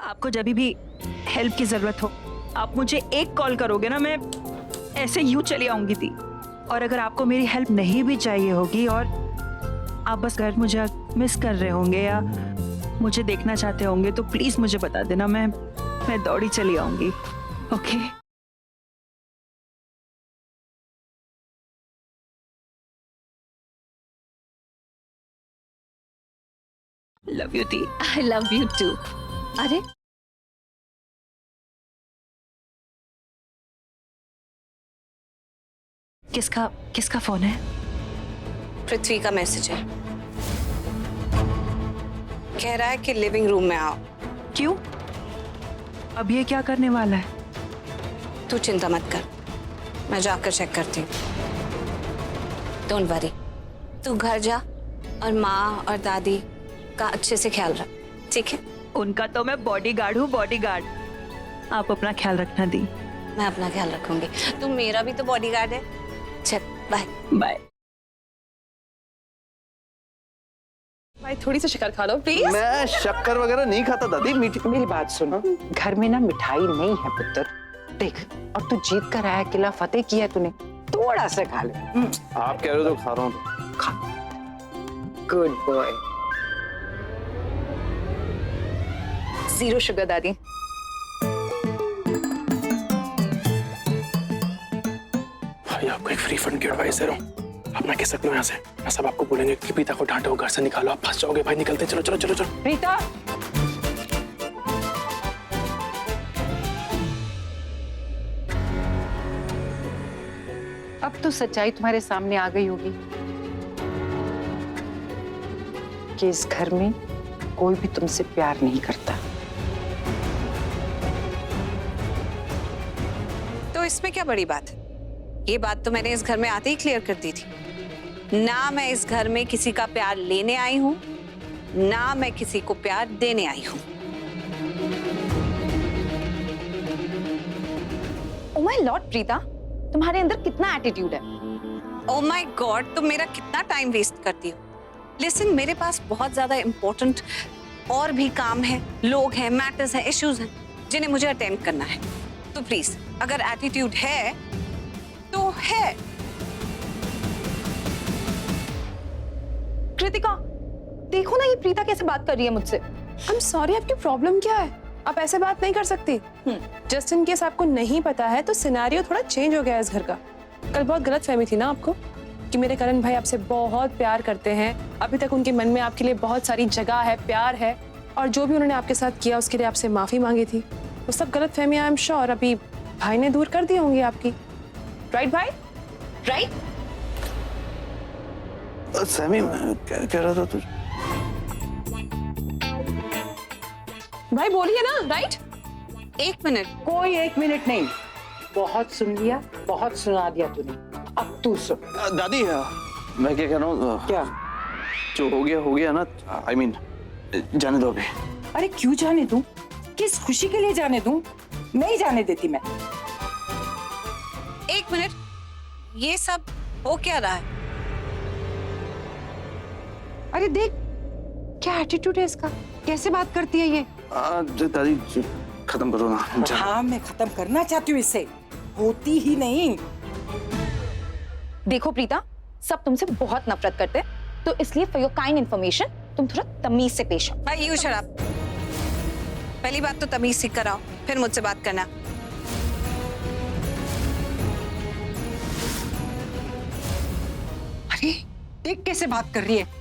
आपको जब भी हेल्प की जरूरत हो आप मुझे एक कॉल करोगे ना, मैं ऐसे यूं चली आऊंगी थी। और अगर आपको मेरी हेल्प नहीं भी चाहिए होगी और आप बस घर मुझे मिस कर रहे होंगे या मुझे देखना चाहते होंगे तो प्लीज मुझे बता देना, मैं दौड़ी चली आऊंगी। ओके लव यू दी। I love you too. अरे किसका किसका फोन है? पृथ्वी का मैसेज है। कह रहा है कि लिविंग रूम में आओ। क्यों? अब ये क्या करने वाला है? तू चिंता मत कर, मैं जाकर चेक करती हूँ। डोंट वरी, तू घर जा और माँ और दादी का अच्छे से ख्याल रख, ठीक है? उनका तो मैं बॉडीगार्ड हूँ, बॉडीगार्ड। आप अपना ख्याल रखना दी। मैं अपना ख्याल रखूंगी, तू मेरा भी तो बॉडीगार्ड है। चल बाय बाय। भाई थोड़ी सी शक्कर खा लो प्लीज। मैं शक्कर वगैरह नहीं खाता दादी, मीठी। मेरी बात सुन, घर में ना मिठाई नहीं है पुत्र। देख, और तू जीत कर आया, किला फतेह किया है तूने, थोड़ा सा खा ले। आप कह रहे हो तो खा रहा हूँ। खा। Good boy. जीरो शुगर दादी। भाई आपको एक फ्री फंड की एडवाइस दे रहा हूँ, आप ना कह सकते हो यहाँ से। मैं सब आपको बोलेंगे कि प्रीता को डांटो, घर से निकालो, आप फंस जाओगे। भाई निकलते, चलो चलो चलो चलो। प्रीता, अब तो सच्चाई तुम्हारे सामने आ गई होगी कि इस घर में कोई भी तुमसे प्यार नहीं करता। तो इसमें क्या बड़ी बात है? ये बात तो मैंने इस घर में आते ही क्लियर कर दी थी। ना मैं इस घर में किसी का प्यार लेने आई हूं, ना मैं किसी को प्यार देने आई हूं। ओ माय लॉर्ड प्रीता, तुम्हारे अंदर कितना एटीट्यूड है। ओह माय गॉड, तुम मेरा कितना टाइम वेस्ट करती हो। लिसन, मेरे पास बहुत ज्यादा इंपॉर्टेंट और भी काम है, लोग हैं, मैटर्स हैं, इश्यूज हैं जिन्हें मुझे अटेंड करना है। तो प्लीज, अगर एटीट्यूड है तो है। कृतिका, देखो ना ये प्रीता कैसे बात कर रही है मुझसे। आई एम सॉरी, आपकी प्रॉब्लम क्या है? आप ऐसे बात नहीं कर सकती। जस्ट इन केस आपको नहीं पता है तो सिनेरियो थोड़ा चेंज हो गया है इस घर का। कल बहुत गलत फहमी थी ना आपको कि मेरे करण भाई आपसे बहुत प्यार करते हैं, अभी तक उनके मन में आपके लिए बहुत सारी जगह है, प्यार है, और जो भी उन्होंने आपके साथ किया उसके लिए आपसे माफी मांगी थी। वो सब गलत फहमी आई एम श्योर अभी भाई ने दूर कर दी होंगी आपकी। राइट भाई? राइट? सैमी, मैं कह रहा था तुझे। भाई बोलिए ना। राइट? एक मिनट। कोई एक मिनट नहीं, बहुत सुन लिया, बहुत सुना दिया तूने, अब तू सुन। दादी, मैं क्या कह रहा हूँ, क्या? जो हो गया ना, आई मीन जाने दो अभी। अरे क्यों जाने दूं? किस खुशी के लिए जाने दूं? नहीं जाने देती मैं। एक मिनट, ये सब हो क्या रहा है? अरे देख, क्या एटीट्यूड है इसका, कैसे बात करती है ये। दादी खत्म करो ना। हाँ, मैं खत्म करना चाहती हूँ इससे, होती ही नहीं। देखो प्रीता, सब तुमसे बहुत नफरत करते हैं, तो इसलिए फॉर योर काइंड इन्फॉर्मेशन तुम थोड़ा तमीज से पेश आओ। भाई यू शट अप। पहली बात तो तमीज सीख कर आओ, फिर मुझसे बात करना। अरे देख कैसे बात कर रही है।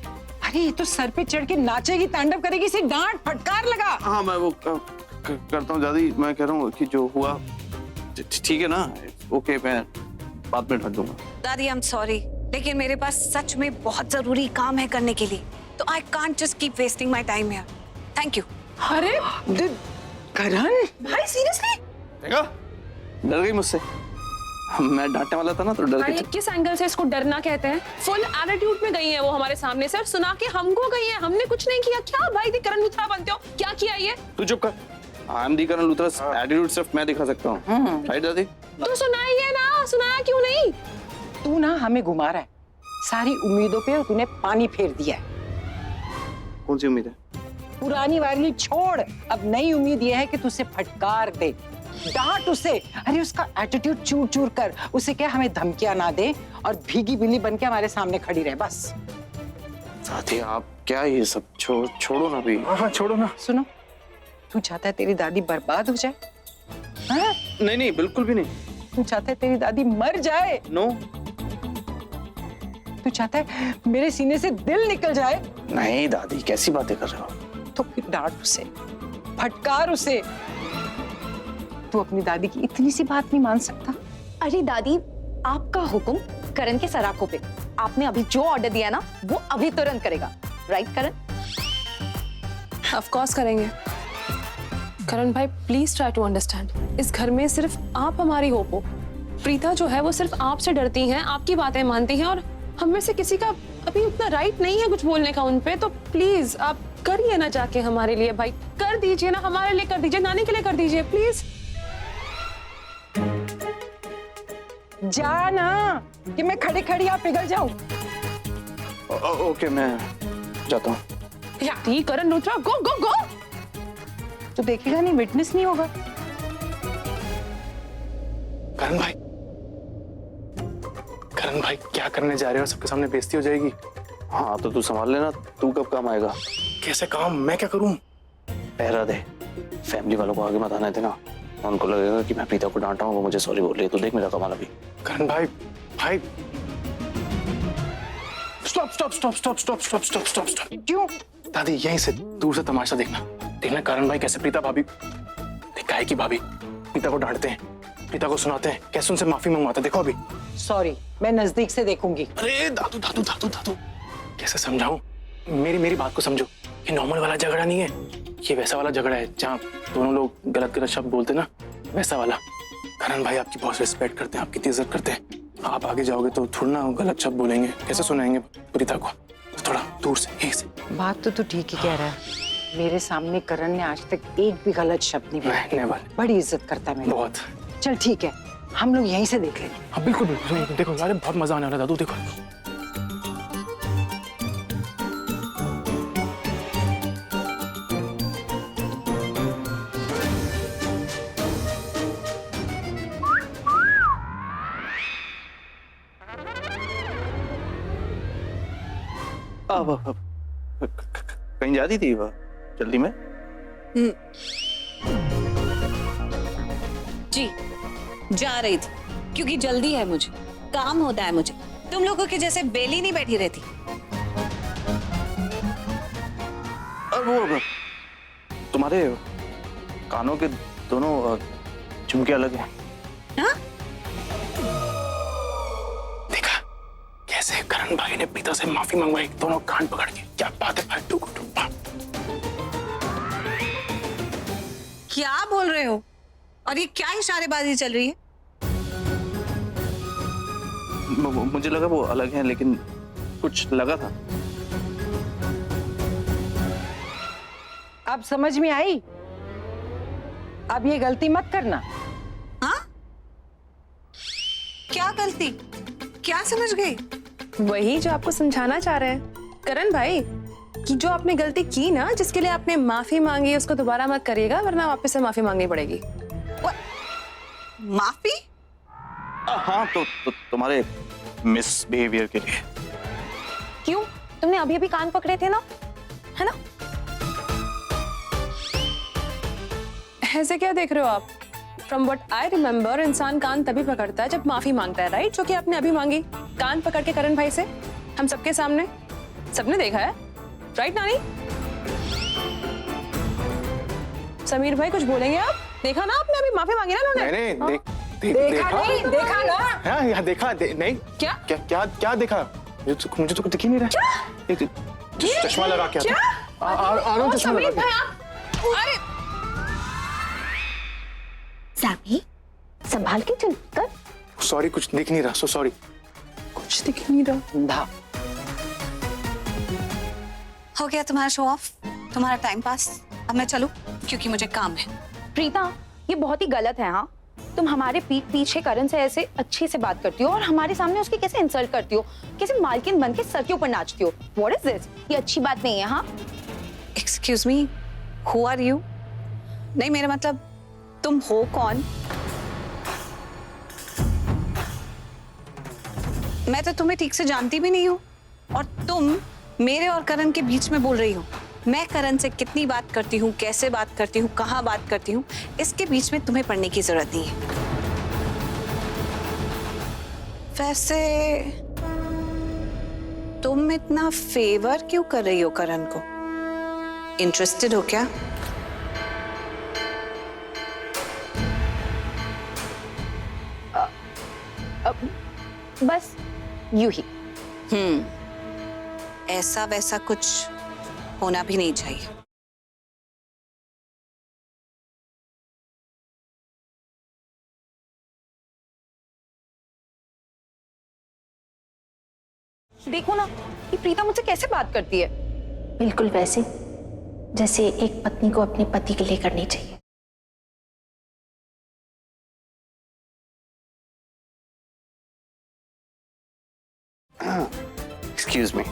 अरे ये तो सर पे चढ़ के नाचेगी, तांडव करेगी, इसे डांट फटकार लगा। हाँ, मैं वो करता हूँ दादी। मैं कह रहा हूँ कि जो हुआ ठीक है ना, ओके, मैं बाद में ढक दूंगा। दादी आई एम सॉरी, लेकिन मेरे पास सच में बहुत जरूरी काम है करने के लिए, तो I can't just keep wasting my time here. Thank you. अरे करण, भाई सीरियसली? देखा, डर गई मुझसे। मैं डांटने वाला था ना, तो डर अरे के। किस एंगल से इसको डरना कहते हैं? फुल एटीट्यूड में गई है वो हमारे सामने से, और सुना के हमको गई है। हमने कुछ नहीं किया। क्या भाई दी करण लूथरा बनते हो? क्या किया ये? तू चुप कर। I am the Karan Luthra, attitude सिर्फ मैं दिखा सकता हूँ। राइट दादी? तो सुनाइए ना, सुनाया क्यों नहीं? तू ना हमें घुमा रहा है, सारी उम्मीदों पे तूने पानी फेर दिया है। कौन सी उम्मीद है? पुरानी वाली छोड़, अब नई उम्मीद यह है कि तू उसे फटकार दे, डांट उसे। अरे उसका एटीट्यूड चूर चूर कर, उसे क्या हमें धमकियां ना दे और भीगी बिल्ली बन के हमारे सामने खड़ी रहे बस। साथी आप क्या ये सब छोड़ो ना भी। हाँ छोड़ो ना। सुनो, तू चाहता है तेरी दादी बर्बाद हो जाए? हाँ? नहीं नहीं बिल्कुल भी नहीं। तू चाहता है तेरी दादी मर जाए? नो। तू चाहता है मेरे सीने से दिल निकल जाए? नहीं दादी कैसी बातें कर रहे हो। तो फिर डांट उसे, फटकार उसे। तू अपनी दादी की इतनी सी बात नहीं मान सकता? अरे दादी, आपका हुक्म करण के सराखों पे। आपने अभी जो ऑर्डर दिया ना, वो अभी तुरंत करेगा, राइट करण? ऑफ कोर्स करेंगे। करण भाई प्लीज ट्राई टू अंडरस्टैंड, इस घर में सिर्फ आप हमारी होप हो। प्रीता जो है वो सिर्फ आपसे डरती हैं, आपकी बातें मानती हैं और हम में से किसी का अभी उतना राइट नहीं है कुछ बोलने का उन पे। तो प्लीज आप करिए ना जाके हमारे लिए, भाई कर दीजिए ना, हमारे लिए कर दीजिए, नानी के लिए कर दीजिए प्लीज। जा ना, कि मैं खड़ी खड़ी यहाँ पिघल जाऊं। ओके मैं जाता हूँ। ठीक करण रुद्रा, गो गो गो। तू देखेगा नहीं, विटनेस नहीं होगा। करण भाई, करण भाई क्या करने जा रहे हो? सबके सामने बेइज्जती हो जाएगी। हाँ तो तू संभाल लेना, तू कब काम आएगा? कैसे काम? मैं क्या करूं? पहरा दे, फैमिली वालों को आगे मत आने देना, उनको लगेगा कि मैं प्रीता को डांटा हूँ, वो मुझे सॉरी बोल रही है। तू देख मेरा कमाल अभी। करण भाई, भाई stop stop stop stop stop stop stop stop stop. क्यों? दादी यहीं से दूर से तमाशा देखना, देखना करण भाई कैसे प्रीता भाभी, काय की भाभी प्रीता को डांटते हैं, प्रीता को सुनाते हैं, कैसे उनसे माफी मंगवाते हैं। देखो अभी। सॉरी, मैं नजदीक से देखूंगी। अरे दादू दादू दादू दादू, कैसे समझाऊं? मेरी बात को समझो। ये नॉर्मल वाला झगड़ा नहीं है, ये वैसा वाला झगड़ा है जहाँ दोनों लोग गलत गलत शब्द बोलते ना, वैसा वाला। करण भाई आपकी बहुत रिस्पेक्ट करते हैं, आपकी इज्जत करते हैं। आप आगे जाओगे तो थोड़ा ना गलत शब्द बोलेंगे, कैसे सुनाएंगे प्रीता को? थोड़ा दूर से, यहीं से। बात तो तू ठीक ही कह रहा है। मेरे सामने करण ने आज तक एक भी गलत शब्द नहीं बोला। नेवर। बड़ी इज्जत करता है मेरी। बहुत। चल ठीक है, हम लोग यहीं से देख लेंगे। हाँ बिल्कुल बिल्कुल, देखो यार बहुत मजा आने वाला दादू, देखो। अब कहीं जाती थी वह जल्दी में? जी जा रही थी, क्योंकि जल्दी है, मुझे काम होता है। मुझे तुम लोगों के जैसे बेली नहीं बैठी रहती। वो तुम्हारे कानों के दोनों झुमके अलग हैं। हाँ? देखा कैसे करण भाई ने पिता से माफी मंगवाई, दोनों कान पकड़ के। क्या बात है भाई, टुकु टुकु। क्या बोल रहे हो? और ये क्या इशारेबाजी चल रही है? मुझे लगा वो अलग हैं, लेकिन कुछ लगा था। अब समझ में आई? अब ये गलती मत करना। हाँ? क्या गलती? क्या समझ गई? वही जो आपको समझाना चाह रहे हैं करण भाई, कि जो आपने गलती की ना, जिसके लिए आपने माफी मांगी, उसको दोबारा मत करिएगा, वरना वापस से माफी मांगनी पड़ेगी। माफी? हाँ तो तुम्हारे मिसबिहेवियर के लिए। क्यों? तुमने अभी अभी कान पकड़े थे ना, है ना? ऐसे क्या देख रहे हो आप? फ्रॉम व्हाट आई रिमेम्बर, इंसान कान तभी पकड़ता है जब माफी मांगता है, राइट? जो कि आपने अभी मांगी, कान पकड़ के करण भाई से, हम सबके सामने, सबने देखा है, राइट नानी? समीर भाई कुछ बोलेंगे आप? देखा ना आपने अभी माफी मांगी ना उन्होंने? नहीं देखा नहीं, देखा ना? हाँ यहाँ देखा नहीं। क्या? क्या क्या क्या देखा? मुझे तो दिख ही नहीं रहा। चश्मा लगा के आ रहा हूँ, चश्मा लगा के। अरे सामी, संभाल के चल कर। सॉरी, कुछ दिख नहीं रहा, सो सॉरी। कुछ दिख नहीं रहा। अंधा। हो गया तुम्हारा शो ऑफ, तुम्हारा टाइम पास। अब मैं चलूं, क्योंकि मुझे काम है। प्रीता, ये बहुत ही गलत है। हाँ, तुम हमारे पीठ पीछे करण से ऐसे अच्छे से बात करती हो और हमारे सामने उसकी कैसे इंसल्ट करती हो, कैसे मालकिन बन के सर के ऊपर नाचती हो। What is this? ये अच्छी बात नहीं है। हाँ, excuse me, who are you? नहीं, मेरा मतलब तुम हो कौन? मैं तो तुम्हें ठीक से जानती भी नहीं हूँ और तुम मेरे और करण के बीच में बोल रही हो। मैं करण से कितनी बात करती हूँ, कैसे बात करती हूँ, कहाँ बात करती हूँ, इसके बीच में तुम्हें पढ़ने की जरूरत नहीं है। वैसे तुम इतना फेवर क्यों कर रही हो करण को? इंटरेस्टेड हो क्या? बस यूं ही। ऐसा वैसा कुछ होना भी नहीं चाहिए। देखो ना कि प्रीता मुझसे कैसे बात करती है। बिल्कुल वैसे जैसे एक पत्नी को अपने पति के लिए करनी चाहिए। Excuse me.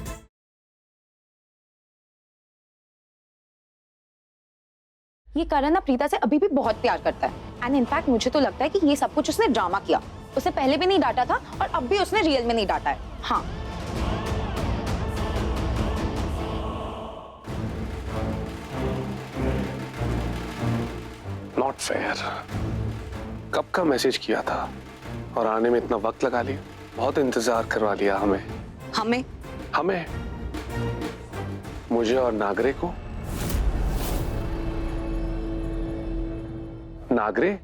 ये करण ना प्रीता से अभी भी बहुत प्यार करता है एंड इनफैक्ट मुझे तो लगता है कि ये सब कुछ उसने ड्रामा किया। उसे पहले भी नहीं डांटा था और अब भी उसने रियल में नहीं डांटा है। हाँ, नॉट फेयर। कब का मैसेज किया था और आने में इतना वक्त लगा लिया। बहुत इंतजार करवा लिया हमें। हमें मुझे और नागरे को। Nagare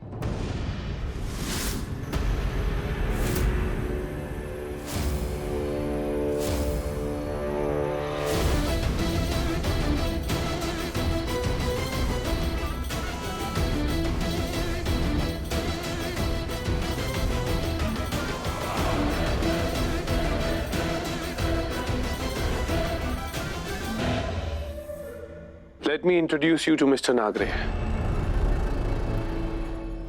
Let me introduce you to Mr. Nagre.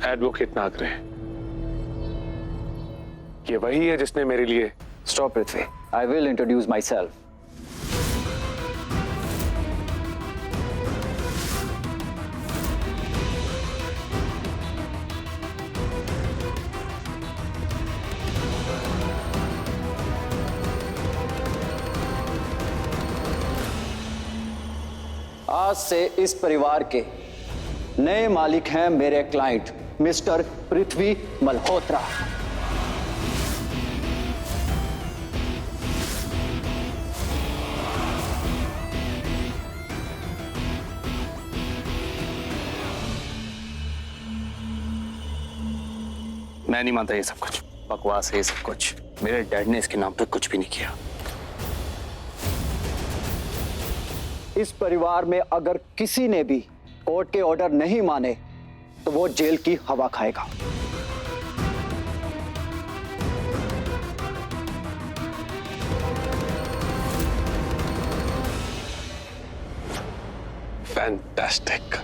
Advocate Nagre. ये वही है जिसने मेरे लिए Stop, Prithvi. I will introduce myself. आज से इस परिवार के नए मालिक हैं मेरे क्लाइंट मिस्टर पृथ्वी मल्होत्रा। मैं नहीं मानता ये सब कुछ बकवास है। ये सब कुछ मेरे डैड ने इसके नाम पे कुछ भी नहीं किया। इस परिवार में अगर किसी ने भी कोर्ट के ऑर्डर नहीं माने तो वो जेल की हवा खाएगा। फैंटास्टिक।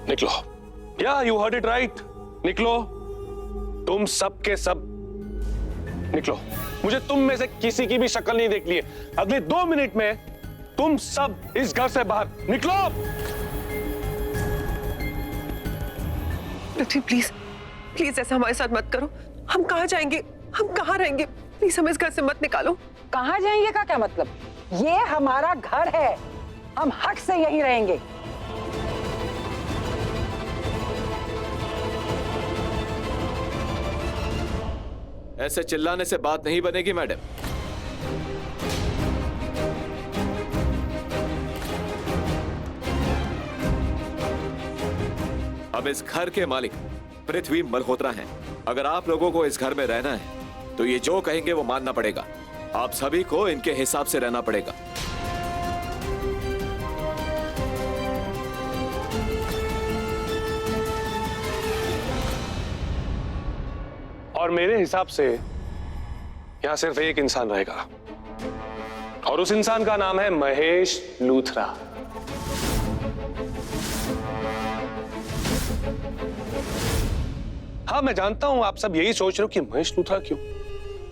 निकलो। या यू हर्ड इट राइट। निकलो। तुम सब के सब निकलो। मुझे तुम में से किसी की भी शक्ल नहीं देखनी है। अगले 2 मिनट में तुम सब इस घर से बाहर निकलो। पृथ्वी प्लीज प्लीज ऐसा हमारे साथ मत करो। हम कहाँ जाएंगे, हम कहाँ रहेंगे? प्लीज हमें इस घर से मत निकालो। कहाँ जाएंगे का क्या मतलब? ये हमारा घर है, हम हक से यहीं रहेंगे। ऐसे चिल्लाने से बात नहीं बनेगी मैडम। अब इस घर के मालिक पृथ्वी मल्होत्रा हैं। अगर आप लोगों को इस घर में रहना है तो ये जो कहेंगे वो मानना पड़ेगा। आप सभी को इनके हिसाब से रहना पड़ेगा। और मेरे हिसाब से यहां सिर्फ एक इंसान रहेगा और उस इंसान का नाम है महेश लूथरा। हाँ, मैं जानता हूं आप सब यही सोच रहे हो कि महेश लूथरा क्यों,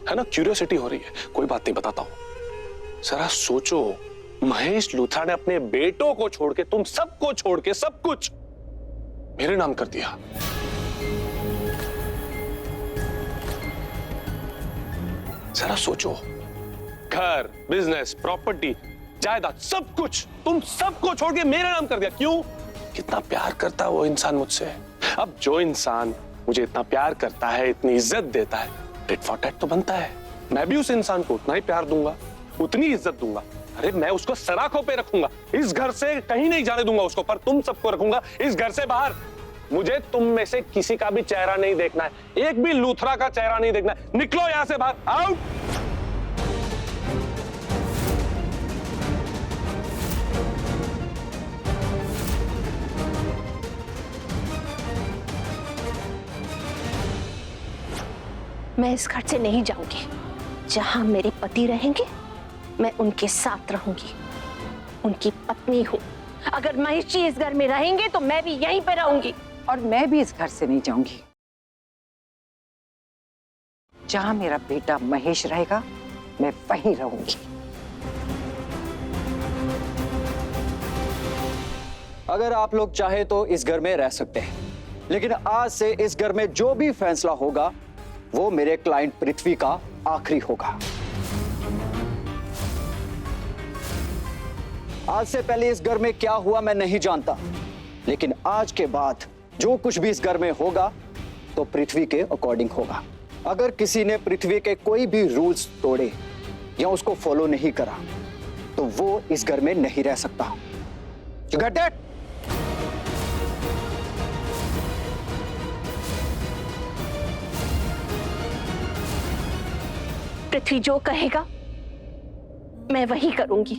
है ना? क्यूरियोसिटी हो रही है। कोई बात नहीं, बताता हूं। जरा सोचो, महेश लूथरा ने अपने बेटों को छोड़ के, तुम सबको छोड़ के, सब कुछ मेरे नाम कर दिया। जरा सोचो, घर, बिजनेस, प्रॉपर्टी, जायदाद, सब कुछ तुम सबको छोड़ के मेरे नाम कर दिया। क्यों? कितना प्यार करता है वो इंसान मुझसे। अब जो इंसान मुझे इतना प्यार करता है, इतनी इज्जत देता है, टिट फॉर टैट तो बनता है। मैं भी उस इंसान को उतना ही प्यार दूंगा, उतनी इज्जत दूंगा। अरे मैं उसको सराखों पे रखूंगा, इस घर से कहीं नहीं जाने दूंगा उसको, पर तुम सबको रखूंगा इस घर से बाहर। मुझे तुम में से किसी का भी चेहरा नहीं देखना है, एक भी लूथरा का चेहरा नहीं देखना है। निकलो यहां से बाहर, आउट। मैं इस घर से नहीं जाऊंगी। जहां मेरे पति रहेंगे मैं उनके साथ रहूंगी, उनकी पत्नी हूं। अगर महेश जी इस घर में रहेंगे तो मैं भी यहीं पे रहूंगी। और मैं भी इस घर से नहीं जाऊंगी। जहां मेरा बेटा महेश रहेगा मैं वहीं रहूंगी। अगर आप लोग चाहे तो इस घर में रह सकते हैं, लेकिन आज से इस घर में जो भी फैसला होगा वो मेरे क्लाइंट पृथ्वी का आखिरी होगा। आज से पहले इस घर में क्या हुआ मैं नहीं जानता, लेकिन आज के बाद जो कुछ भी इस घर में होगा तो पृथ्वी के अकॉर्डिंग होगा। अगर किसी ने पृथ्वी के कोई भी रूल्स तोड़े या उसको फॉलो नहीं करा तो वो इस घर में नहीं रह सकता। You got that? पृथ्वी जो कहेगा मैं वही करूंगी,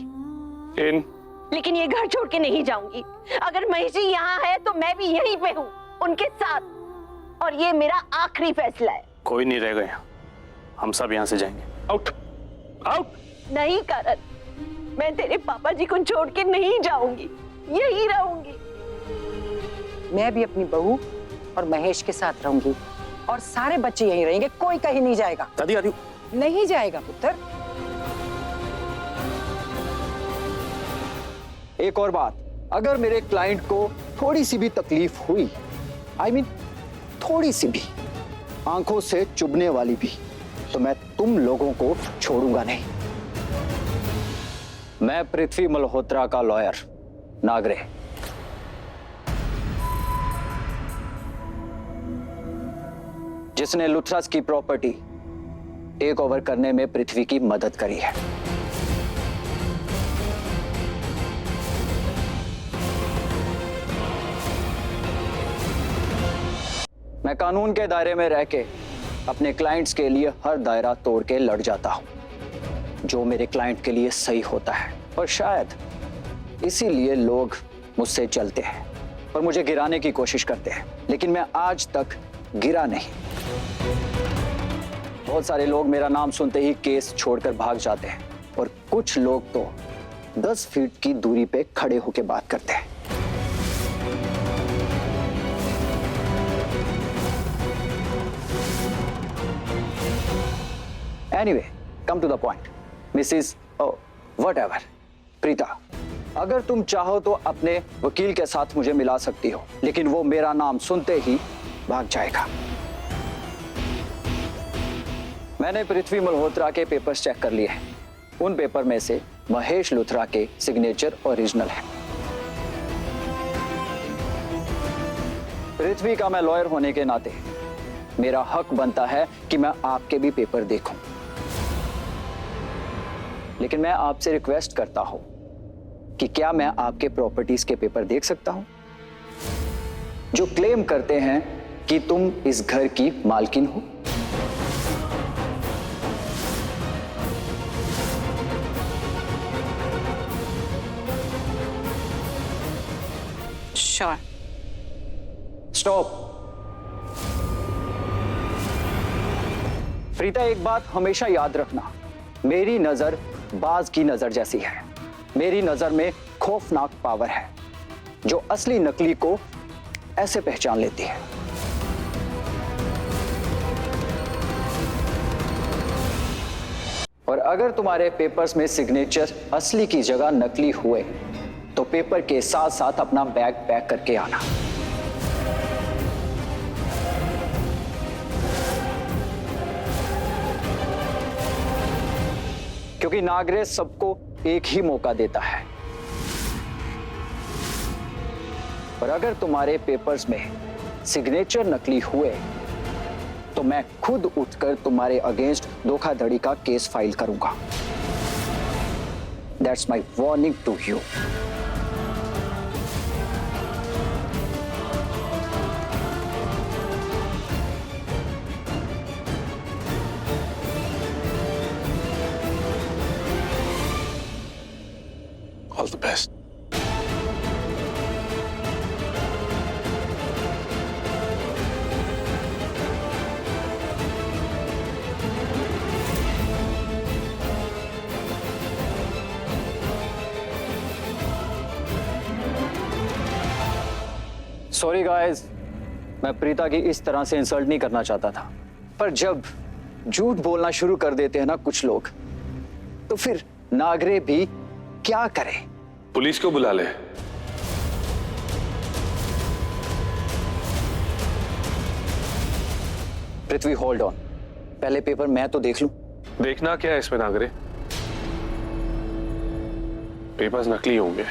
लेकिन ये घर छोड़ के नहीं जाऊंगी। अगर महेश जी यहाँ है तो मैं भी यहीं पे हूँ उनके साथ, और ये मेरा आखिरी फैसला है। कोई नहीं रह गया, हम सब यहां से जाएंगे। Out, out. नहीं करण, मैं तेरे पापा जी को छोड़ के नहीं जाऊंगी, यही रहूंगी। मैं भी अपनी बहू और महेश के साथ रहूंगी और सारे बच्चे यहीं रहेंगे, कोई कहीं नहीं जाएगा। दादी दादी नहीं जाएगा पुत्र। एक और बात, अगर मेरे क्लाइंट को थोड़ी सी भी तकलीफ हुई, I mean, थोड़ी सी भी, आंखों से चुभने वाली भी, तो मैं तुम लोगों को छोड़ूंगा नहीं। मैं पृथ्वी मल्होत्रा का लॉयर नागरे, जिसने लुथरास की प्रॉपर्टी टेक ओवर करने में पृथ्वी की मदद करी है। मैं कानून के दायरे में रह के अपने क्लाइंट्स के लिए हर दायरा तोड़ के लड़ जाता हूं, जो मेरे क्लाइंट के लिए सही होता है। और शायद इसीलिए लोग मुझसे चलते हैं और मुझे गिराने की कोशिश करते हैं, लेकिन मैं आज तक गिरा नहीं। बहुत सारे लोग मेरा नाम सुनते ही केस छोड़कर भाग जाते हैं, और कुछ लोग तो 10 फीट की दूरी पे खड़े होकर बात करते हैं। Anyway, come to the point, Mrs. Oh, whatever, Preeta, अगर तुम चाहो तो अपने वकील के साथ मुझे मिला सकती हो, लेकिन वो मेरा नाम सुनते ही भाग जाएगा। मैंने पृथ्वी मल्होत्रा के पेपर्स चेक कर लिए हैं। उन पेपर में से महेश लूथरा के सिग्नेचर ओरिजिनल है। पृथ्वी का मैं लॉयर होने के नाते मेरा हक बनता है कि मैं आपके भी पेपर देखूं, लेकिन मैं आपसे रिक्वेस्ट करता हूं कि क्या मैं आपके प्रॉपर्टीज के पेपर देख सकता हूं, जो क्लेम करते हैं कि तुम इस घर की मालकिन हो। श्योर। स्टॉप। प्रीता, एक बात हमेशा याद रखना, मेरी नजर बाज की नजर जैसी है। मेरी नजर में खौफनाक पावर है, जो असली नकली को ऐसे पहचान लेती है। और अगर तुम्हारे पेपर्स में सिग्नेचर असली की जगह नकली हुए तो पेपर के साथ साथ अपना बैग पैक करके आना। क्योंकि नागराज सबको एक ही मौका देता है, और अगर तुम्हारे पेपर्स में सिग्नेचर नकली हुए तो मैं खुद उठकर तुम्हारे अगेंस्ट धोखाधड़ी का केस फाइल करूंगा। That's my warning to you. All the best. Sorry guys, मैं प्रीता की इस तरह से इंसल्ट नहीं करना चाहता था, पर जब झूठ बोलना शुरू कर देते हैं ना कुछ लोग, तो फिर नागरे भी क्या करे। पुलिस को बुला ले। पृथ्वी होल्ड ऑन, पहले पेपर मैं तो देख लूं। देखना क्या है इसमें नागरे? पेपर्स नकली होंगे।